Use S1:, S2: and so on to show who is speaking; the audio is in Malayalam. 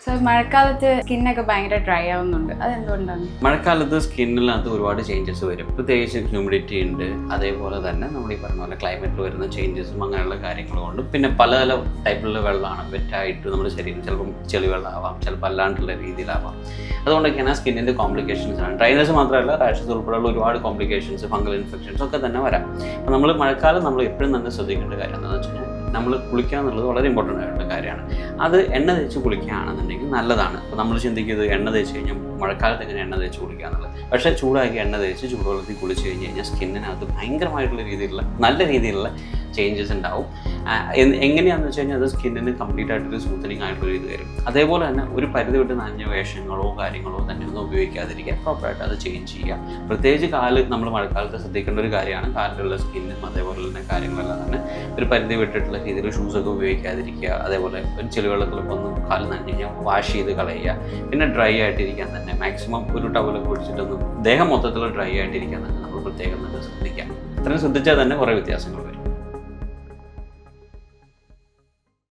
S1: സോ മഴക്കാലത്ത് സ്കിന്നൊക്കെ ഭയങ്കര ഡ്രൈ ആവുന്നുണ്ട്, അതെന്തുകൊണ്ടാണ്?
S2: മഴക്കാലത്ത് സ്കിന്നിനകത്ത് ഒരുപാട് ചേഞ്ചസ് വരും. പ്രത്യേകിച്ച് ഹ്യൂമിഡിറ്റി ഉണ്ട്, അതേപോലെ തന്നെ നമ്മൾ ഈ പറഞ്ഞ പോലെ ക്ലൈമറ്റിൽ വരുന്ന ചേഞ്ചസും അങ്ങനെയുള്ള കാര്യങ്ങൾ കൊണ്ടും പിന്നെ പല പല ടൈപ്പിലുള്ള വെള്ളമാണ് വെറ്റായിട്ട് നമ്മുടെ ശരീരം ചിലപ്പം ചെളിവെള്ളമാവാം, ചിലപ്പോൾ അല്ലാണ്ടുള്ള രീതിയിലാവാം. അതുകൊണ്ടൊക്കെയാണ് സ്കിന്നിൻ്റെ കോംപ്ലിക്കേഷൻസ് ആണ്. ഡ്രൈനസ് മാത്രമല്ല റാഷസ് ഉൾപ്പെടെയുള്ള ഒരുപാട് കോംപ്ലിക്കേഷൻസ്, ഫംഗൽ ഇൻഫെക്ഷൻസ് ഒക്കെ തന്നെ വരാം. അപ്പോൾ നമ്മൾ മഴക്കാലം നമ്മൾ എപ്പോഴും തന്നെ ശ്രദ്ധിക്കേണ്ട കാര്യം എന്താണെന്ന് വെച്ച് കഴിഞ്ഞാൽ നമ്മൾ കുളിക്കുക എന്നുള്ളത് വളരെ ഇമ്പോർട്ടൻ്റ് ആയിട്ടുള്ള കാര്യമാണ്. അത് എണ്ണ തേച്ച് കുളിക്കുകയാണെന്നുണ്ടെങ്കിൽ നല്ലതാണ്. അപ്പോൾ നമ്മൾ ചിന്തിക്കുന്നത് എണ്ണ തേച്ച് കഴിഞ്ഞാൽ മഴക്കാലത്ത് എങ്ങനെ എണ്ണ തേച്ച് കുളിക്കുക എന്നുള്ളത്. പക്ഷേ ചൂടാക്കി എണ്ണ തേച്ച് ചൂടുവെള്ളത്തിൽ കുളിച്ച് കഴിഞ്ഞ് കഴിഞ്ഞാൽ സ്കിന്നിനകത്ത് ഭയങ്കരമായിട്ടുള്ള രീതിയിലുള്ള നല്ല രീതിയിലുള്ള ചേഞ്ചസ് ഉണ്ടാവും. എങ്ങനെയാണെന്ന് വെച്ച് കഴിഞ്ഞാൽ അത് സ്കിന്നിന് കംപ്ലീറ്റ് ആയിട്ടൊരു സൂത്തനിങ് ആയിട്ടുള്ള രീതി വരും. അതേപോലെ തന്നെ ഒരു പരിധി വിട്ട് നനഞ്ഞ വേഷങ്ങളോ കാര്യങ്ങളോ തന്നെ ഒന്നും ഉപയോഗിക്കാതിരിക്കുക, പ്രോപ്പറായിട്ട് അത് ചേഞ്ച് ചെയ്യുക. പ്രത്യേകിച്ച് കാല് നമ്മൾ മഴക്കാലത്ത് ശ്രദ്ധിക്കേണ്ട ഒരു കാര്യമാണ്. കാലിലുള്ള സ്കിന്നും അതേപോലെ തന്നെ കാര്യങ്ങളെല്ലാം തന്നെ ഒരു പരിധി വിട്ടിട്ടുള്ള രീതിയിൽ ഷൂസൊക്കെ ഉപയോഗിക്കാതിരിക്കുക. അതേപോലെ ഒരു ചെളിവെള്ളത്തിലൊക്കെ ഒന്ന് കാല് നനഞ്ഞ് കഴിഞ്ഞാൽ വാഷ് ചെയ്ത് കളയുക. പിന്നെ ഡ്രൈ ആയിട്ടിരിക്കാൻ തന്നെ മാക്സിമം ഒരു ടവലൊക്കെ പിടിച്ചിട്ടൊന്നും ദേഹം മൊത്തത്തിൽ ഡ്രൈ ആയിട്ടിരിക്കാൻ തന്നെ നമ്മൾ പ്രത്യേകം തന്നെ ശ്രദ്ധിക്കുക. ഇത്രയും ശ്രദ്ധിച്ചാൽ തന്നെ കുറേ വ്യത്യാസങ്ങൾ വരും.